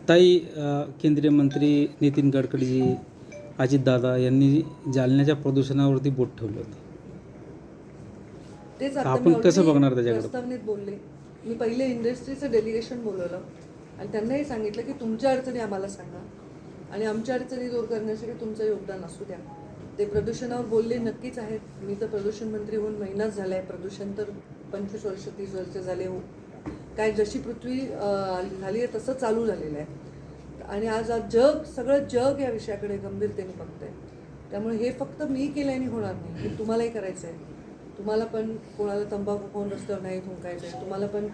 ताई, केंद्रीय मंत्री नितीन गडकरीजी, अजितदादा यांनी जालन्याच्या प्रदूषणावरती बोट ठेवलं होतं. तेच आता आपण कसं बघणार त्याच्याकडे? प्रस्तावनेत बोलले. मी पहिले इंडस्ट्रीचं डेलिगेशन बोलवलं आणि त्यांनाही सांगितलं की तुमच्या अडचणी आम्हाला सांगा आणि आमच्या अडचणी दूर करण्यासाठी तुमचं योगदान असू द्या. ते प्रदूषणावर बोलले नक्कीच आहेत. मी तर प्रदूषण मंत्री होऊन महिनाच झाला आहे. प्रदूषण तर 25 वर्ष 30 वर्ष झाले हो. काय जशी पृथ्वी झाली आहे तसं चालू झालेलं आहे आणि आज सगळं जग या विषयाकडे गंभीरतेने बघतंय. त्यामुळे हे फक्त मी केल्याने होणार नाही, हे तुम्हालाही करायचं आहे. तुम्हाला पण कोणाला तंबाखू खाऊन रस्त्यावर नाही थुंकायचं आहे. तुम्हाला पण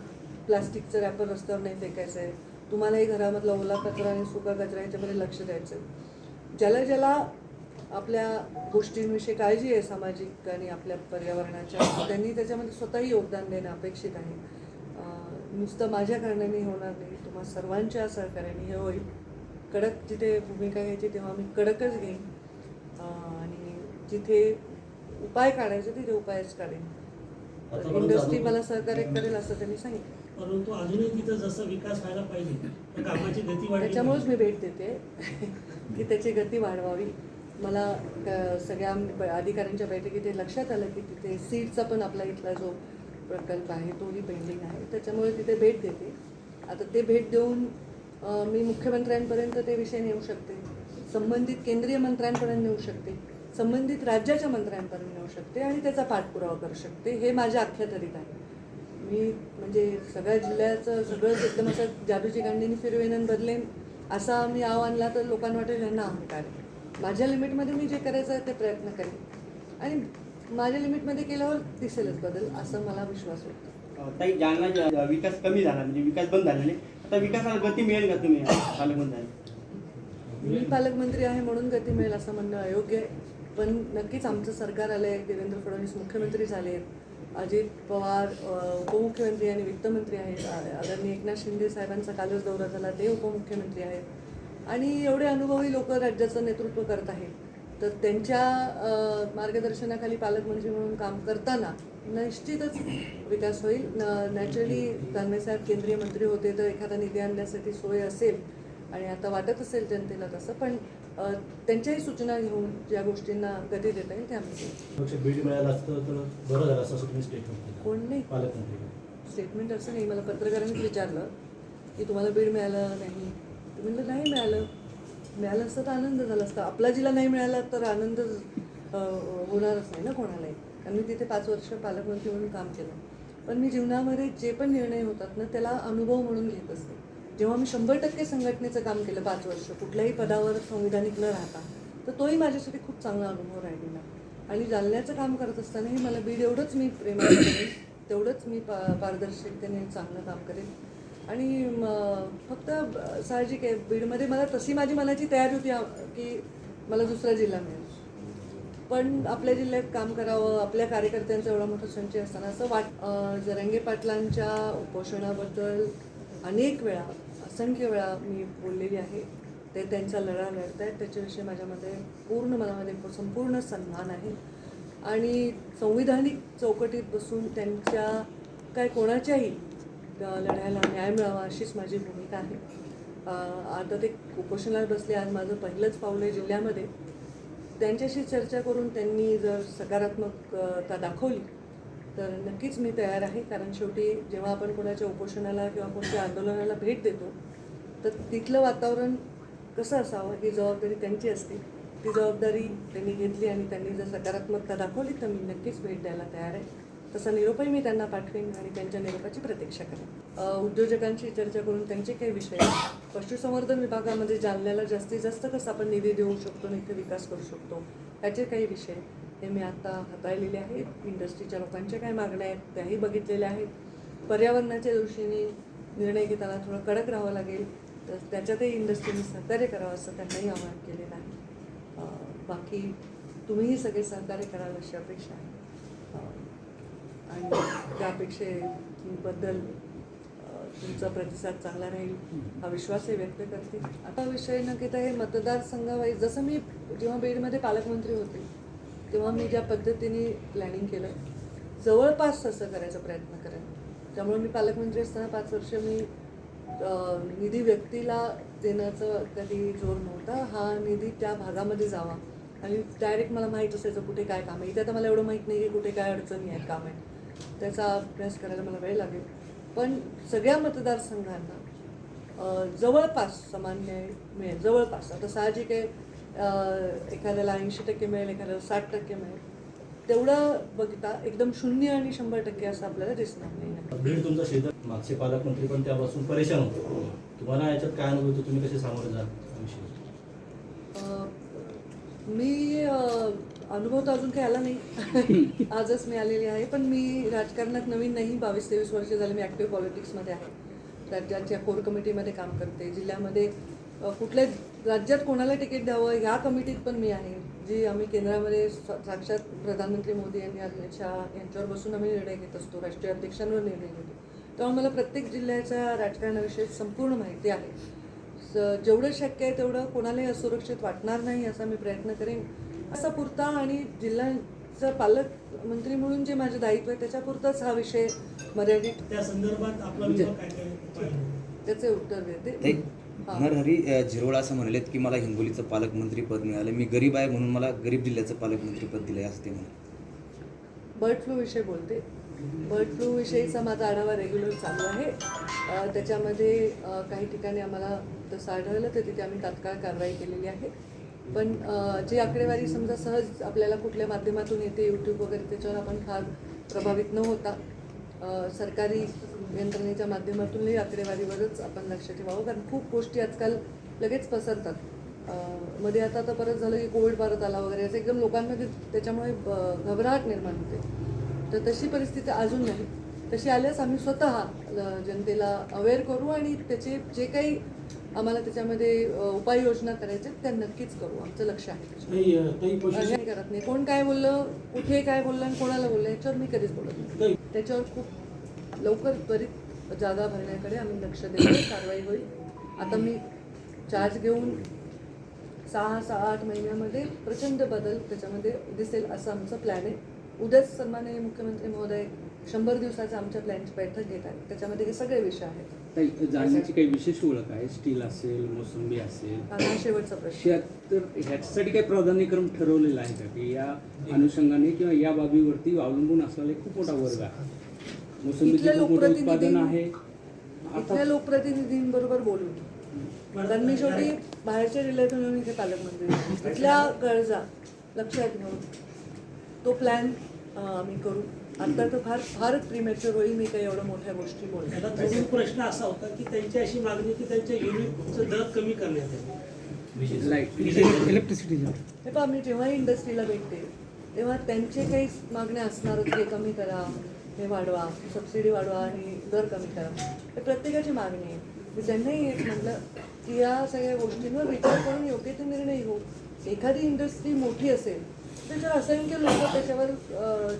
प्लास्टिकचं रॅपर रस्त्यावर नाही फेकायचं आहे. तुम्हालाही घरामधला ओला कचरा आणि सुका कचरा ह्याच्यामध्ये लक्ष द्यायचं आहे. ज्याला ज्याला आपल्या गोष्टींविषयी काळजी आहे सामाजिक आणि आपल्या पर्यावरणाच्या, त्यांनी त्याच्यामध्ये स्वतःही योगदान देणं अपेक्षित आहे. नुसतं माझ्या कारणाने होणार नाही, तुम्हा सर्वांच्या सहकार्याने हे होईल. कडक जिथे भूमिका घ्यायची तेव्हा मी कडकच घेईन आणि जिथे उपाय काढायचे तिथे उपायच काढेन. इंडस्ट्री मला सहकार्य करेल असं त्यांनी सांगितलं. परंतु अजूनही तिथं जसं विकास व्हायला पाहिजे तर कामाची गती वाढली. त्याच्यामुळेच मी भेट देते की त्याची गती वाढवावी. मला सगळ्या अधिकाऱ्यांच्या बैठकीत हे लक्षात आलं की तिथे सीडचा पण आपला इथला जो प्रकल्प आहे तोही पेंडिंग आहे. त्याच्यामुळे तिथे भेट देते. आता ते भेट देऊन मी मुख्यमंत्र्यांपर्यंत ते विषय नेऊ शकते, संबंधित केंद्रीय मंत्र्यांपर्यंत नेऊ शकते, संबंधित राज्याच्या मंत्र्यांपर्यंत नेऊ शकते आणि त्याचा पाठपुरावा करू शकते. हे माझ्या अखत्यारीत आहे. मी म्हणजे सगळ्या जिल्ह्याचं सगळंच एकदम असं जादूची गांडीने फिरवेन आणि बदलेन असा मी आव्हानला तर लोकांना वाटेल यांना अहंकार आहे. माझ्या लिमिटमध्ये मी जे करायचं आहे ते प्रयत्न करेन आणि माझ्या लिमिटमध्ये केल्यावर दिसेलच बदल असं मला विश्वास वाटतो. ताई, जालना विकास कमी झाला, म्हणजे विकास बंद झाला नाही, आता विकासाला गती मिळेल का? तुम्ही पालकमंत्री, मी पालकमंत्री आहे म्हणून गती मिळेल असं म्हणणं अयोग्य आहे. पण नक्कीच आमचं सरकार आलं आहे. देवेंद्र फडणवीस मुख्यमंत्री झाले आहेत. अजित पवार उपमुख्यमंत्री आणि वित्तमंत्री आहेत. आदरणीय एकनाथ शिंदे साहेबांचा कालच दौरा झाला, ते उपमुख्यमंत्री आहेत आणि एवढे अनुभवी लोक राज्याचं नेतृत्व करत आहेत. तर त्यांच्या मार्गदर्शनाखाली पालकमंत्री म्हणून काम करताना निश्चितच विकास होईल. नॅचरली दानवेसाहेब केंद्रीय मंत्री होते तर एखादा निधी आणण्यासाठी सोय असेल आणि आता वाटत असेल जनतेला तसं, पण त्यांच्याही सूचना घेऊन ज्या गोष्टींना गती देता येईल त्या आम्ही बीड मिळालं असतं तर बरं झालं असं तुम्ही स्टेटमेंट कोण नाही पालकमंत्री स्टेटमेंट असं नाही. मला पत्रकारांनी विचारलं की तुम्हाला बीड मिळालं नाही, तर म्हणलं नाही मिळालं असतं तर आनंद झाला असता. आपला जिल्हा नाही मिळाला तर आनंद होणारच नाही ना कोणालाही. कारण मी तिथे 5 वर्ष पालकमंत्री म्हणून काम केलं. पण मी जीवनामध्ये जे पण निर्णय होतात ना त्याला अनुभव म्हणून घेत असते. जेव्हा मी 100% संघटनेचं काम केलं 5 वर्ष कुठल्याही पदावर संविधानिक न राहता, तर तोही माझ्यासाठी खूप चांगला अनुभव राहिलेला. आणि जालन्याचं काम करत असतानाही मला बीड एवढंच मी प्रेमाने करेन, तेवढंच मी पारदर्शकतेने चांगलं काम करेन. आणि फक्त साहजिक आहे बीडमध्ये मला तशी माझी मनाची तयारी होती की मला दुसरा जिल्हा मिळेल, पण आपल्या जिल्ह्यात काम करावं, आपल्या कार्यकर्त्यांचा एवढा मोठा संचय असताना असं जरांगे पाटलांच्या उपोषणाबद्दल अनेक वेळा असंख्य वेळा मी बोललेली आहे. ते त्यांचा लढा लढत आहेत, त्याच्याविषयी माझ्यामध्ये मनामध्ये संपूर्ण सन्मान आहे आणि संविधानिक चौकटीत बसून त्यांच्या काय कोणाच्याही लढ्याला न्याय मिळावा अशीच माझी भूमिका आहे. आता ते उपोषणाला बसले, आज माझं पहिलंच पाऊल आहे जिल्ह्यामध्ये. त्यांच्याशी चर्चा करून त्यांनी जर सकारात्मकता दाखवली तर नक्कीच मी तयार आहे. कारण शेवटी जेव्हा आपण कोणाच्या उपोषणाला किंवा कोणत्या आंदोलनाला भेट देतो तर तिथलं वातावरण कसं असावं ही जबाबदारी त्यांची असते. ती जबाबदारी त्यांनी घेतली आणि त्यांनी जर सकारात्मकता दाखवली तर मी नक्कीच भेट द्यायला तयार आहे. तसा निरोपही मी त्यांना पाठवेन आणि त्यांच्या निरोपाची प्रतीक्षा करेन. उद्योजकांशी चर्चा करून त्यांचे काही विषय, पशुसंवर्धन विभागामध्ये जालन्याला जास्तीत जास्त कसं आपण निधी देऊ शकतो आणि इथे विकास करू शकतो त्याचे काही विषय हे मी आता हाताळलेले आहेत. इंडस्ट्रीच्या लोकांच्या काय मागण्या आहेत त्याही बघितलेल्या आहेत. पर्यावरणाच्या दृष्टीने निर्णय घेताना थोडं कडक राहावं लागेल तर त्याच्यातही इंडस्ट्रीने सहकार्य करावं असं त्यांनाही आवाहन केलेलं आहे. बाकी तुम्हीही सगळे सहकार्य कराल अशी अपेक्षा आहे आणि त्या अपेक्षेबद्दल तुमचा प्रतिसाद चांगला राहील हा विश्वासही व्यक्त करते. आता विषय न घेता हे मतदारसंघावाईज जसं मी जेव्हा बीडमध्ये पालकमंत्री होते तेव्हा मी ज्या पद्धतीने प्लॅनिंग केलं जवळपास तसं करायचा प्रयत्न करेन. त्यामुळे मी पालकमंत्री असताना 5 वर्ष मी निधी व्यक्तीला देण्याचं कधी जोर नव्हता. हा निधी त्या भागामध्ये जावा आणि डायरेक्ट मला माहीत असायचं कुठे काय काम आहे. इथे आता मला एवढं माहीत नाही की कुठे काय अडचणी आहेत, काम आहे, त्याचा अभ्यास करायला मला वेळ लागेल. पण सगळ्या मतदारसंघांना जवळपास समान न्याय मिळेल, जवळपास. आता साहजिक आहे, एखाद्याला 80% मिळेल, एखाद्याला 60% मिळेल. तेवढं बघता एकदम 0 आणि 100% असं आपल्याला दिसणार नाही. बीड तुमचा शेजार, मागचे पालकमंत्री पण त्यापासून परेशान होते. तुम्हाला याच्यात काय अनुभव होतो, तुम्ही कसे सामोरे जाल? मी अनुभव तर अजून काही आला नाही. आजच मी आलेली आहे. पण मी राजकारणात नवीन नाही, 22-23 वर्ष झाले मी ॲक्टिव्ह पॉलिटिक्समध्ये आहे. राज्याच्या कोर कमिटीमध्ये काम करते. जिल्ह्यामध्ये कुठल्या राज्यात कोणाला तिकीट द्यावं ह्या कमिटीत पण मी आहे, जी आम्ही केंद्रामध्ये साक्षात प्रधानमंत्री मोदी यांनी अमित शहा यांच्यावर बसून आम्ही निर्णय घेत असतो, राष्ट्रीय अध्यक्षांवर निर्णय घेतो. तेव्हा मला प्रत्येक जिल्ह्याच्या राजकारणाविषयी संपूर्ण माहिती आहे. जेवढं शक्य आहे तेवढं कोणालाही असुरक्षित वाटणार नाही असा मी प्रयत्न करेन. असा पुरता आणि जिल्ह्याचा पालकमंत्री म्हणून जे माझं दायित्व आहे त्याच्यापुरताच हा विषय मर्यादित. त्या संदर्भात आपला विभाग काय काय पाहिजे? त्याचे उत्तर देते. नरहरी झिरवळ असं म्हणालेत की मला हिंगोलीचं पालकमंत्री पद मिळालं, मी गरीब आहे म्हणून मला गरीब जिल्ह्याचं पालकमंत्री पद दिलं आहे असं ते म्हणाले. बर्ड फ्लूविषयी बोलते. बर्ड फ्लूविषयीचा माझा आढावा रेग्युलर चालू आहे. त्याच्यामध्ये काही ठिकाणी आम्हाला तसं आढळलं तर तिथे आम्ही तात्काळ कारवाई केलेली आहे. पण जी आकडेवारी समजा सहज आपल्याला कुठल्या माध्यमातून येते, यूट्यूब वगैरे, त्याच्यावर आपण फार प्रभावित न होता सरकारी यंत्रणेच्या माध्यमातूनही आकडेवारीवरच आपण लक्ष ठेवावं. कारण खूप गोष्टी आजकाल लगेच पसरतात. मध्ये आता तर परत झालं की कोविड परत आला वगैरे, असं एकदम लोकांमध्ये त्याच्यामुळे घबराहट निर्माण होते. तर तशी परिस्थिती अजून नाही. तशी आल्यास आम्ही स्वतः जनतेला अवेअर करू आणि त्याचे जे काही आम्हाला त्याच्यामध्ये उपाययोजना करायच्या त्या नक्कीच करू. आमचं लक्ष आहे. करत नाही कोण काय बोललं, कुठे काय बोललं आणि कोणाला बोललं याच्यावर मी कधीच बोलत नाही. त्याच्यावर खूप लवकर त्वरित जागा भरण्याकडे आम्ही लक्ष देतो. कारवाई होईल. आता मी चार्ज घेऊन 6-8 महिन्यामध्ये प्रचंड बदल त्याच्यामध्ये दिसेल असं आमचं प्लॅन आहे. उद्याच सन्माननीय मुख्यमंत्री महोदय 100 दिवसाच्या आमच्या प्लॅनची बैठक घेत आहेत. त्याच्यामध्ये हे सगळे विषय आहेत. जाणण्याची काही विशेष ओळख आहे? स्टील असेल, मोसंबी असेल, हा शेवटचा प्रश्न. तर ह्याच्यासाठी काही प्राधान्यक्रम ठरवलेला आहे का की या अनुषंगाने किंवा या बाबीवरती अवलंबून असलेला एक खूप मोठा वर्ग आहे? मोसंबीचं खूप मोठं उत्पादन आहे. इथल्या लोकप्रतिनिधींबरोबर बोलून, कारण मी शेवटी बाहेरच्या जिल्ह्यातून येऊन इथे पालकमंत्री, इथल्या गरजा लक्षात घेऊन तो प्लॅन आम्ही करू. आता तर फारच प्रीमॅच्युअर होईल मी काही एवढ्या मोठ्या गोष्टी बोलतो. आता जोडून प्रश्न असा होता की त्यांची अशी मागणी की त्यांच्या युनिटचं दर कमी करण्यात येईल. इलेक्ट्रिसिटीचा हे पहा, मी जेव्हाही इंडस्ट्रीला भेटते तेव्हा त्यांचे काही मागण्या असणारच, हे कमी करा, हे वाढवा, सबसिडी वाढवा आणि दर कमी करा. हे प्रत्येकाची मागणी आहे. मी त्यांनाही एक म्हटलं की या सगळ्या गोष्टींवर विचार करून योग्य ते निर्णय घेऊ. एखादी इंडस्ट्री मोठी असेल त्याच्यावर असंख्य लोक त्याच्यावर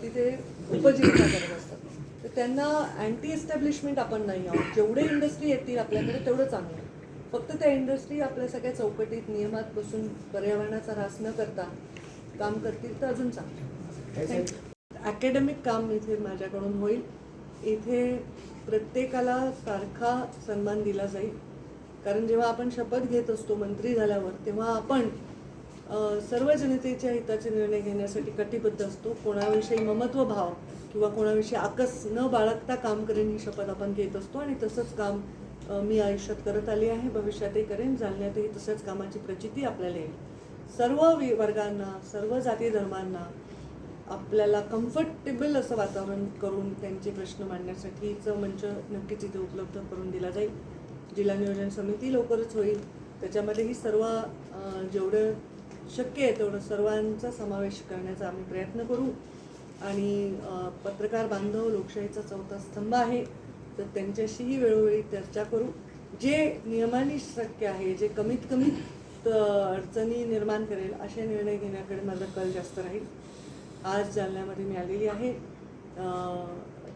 तिथे उपजीविका करत असतात. तर त्यांना अँटी एस्टॅब्लिशमेंट आपण नाही आहोत. जेवढे इंडस्ट्री येतील आपल्याकडे तेवढं चांगलं आहे. फक्त त्या इंडस्ट्री आपल्या सगळ्या चौकटीत नियमात बसून पर्यावरणाचा ऱ्हास न करता काम करतील तर अजून चांगलं. अकॅडमिक काम इथे माझ्याकडून होईल. इथे प्रत्येकाला सारखा सन्मान दिला जाईल. कारण जेव्हा आपण शपथ घेत असतो मंत्री झाल्यावर तेव्हा आपण सर्व जनतेच्या हिताचे निर्णय घेण्यासाठी कटिबद्ध असतो. कोणाविषयी ममत्व भाव किंवा कोणाविषयी आकस न बाळगता काम करेन ही शपथ आपण घेत असतो आणि तसंच काम मी आयुष्यात करत आले आहे, भविष्यातही करेन. जालन्यातही तसंच कामाची प्रचिती आपल्याला येईल. सर्व वर्गांना, सर्व जाती धर्मांना आपल्याला कम्फर्टेबल असं वातावरण करून त्यांचे प्रश्न मांडण्यासाठीचं मंच नक्कीच इथे उपलब्ध करून दिला जाईल. जिल्हा नियोजन समिती लवकरच होईल. त्याच्यामध्येही सर्व जेवढं शक्य आहे तेवढं सर्वांचा समावेश करण्याचा आम्ही प्रयत्न करू. आणि पत्रकार बांधव लोकशाहीचा चौथा स्तंभ आहे, तर त्यांच्याशीही वेळोवेळी चर्चा करू. जे नियमाने शक्य आहे, जे कमीत कमी अडचणी निर्माण करेल असे निर्णय घेण्याकडे माझा कल जास्त राहील. आज जालन्यामध्ये मी आलेली आहे.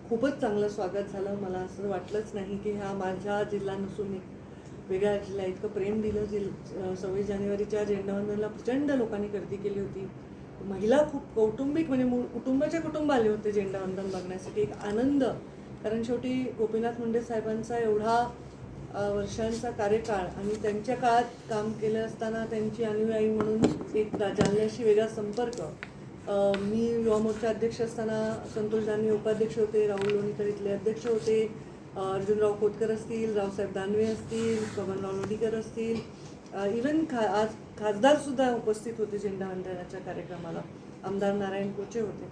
खूपच चांगलं स्वागत झालं. मला असं वाटलंच नाही की हा माझा जिल्हा नसून एक वेगळ्या जिल्हा इतकं प्रेम दिलं. 26 जानेवारीच्या झेंडावंदनला प्रचंड लोकांनी गर्दी केली होती. महिला खूप कौटुंबिक म्हणजे मूळ कुटुंबाचे कुटुंब आले होते झेंडावंदन बघण्यासाठी. एक आनंद, कारण शेवटी गोपीनाथ मुंडे साहेबांचा एवढा वर्षांचा कार्यकाळ आणि त्यांच्या काळात काम केलं असताना त्यांची अनुयायी म्हणून एक जालन्याशी वेगळा संपर्क. मी युवा मोर्चा अध्यक्ष असताना संतोष दानवे उपाध्यक्ष होते, राहुल लोणीकर इथले अध्यक्ष होते, अर्जुनराव खोतकर असतील, रावसाहेब दानवे असतील, बबनराव लोणीकर असतील, इवन आज खासदारसुद्धा उपस्थित होते झेंडा वंदनाच्या कार्यक्रमाला, आमदार नारायण कोचे होते.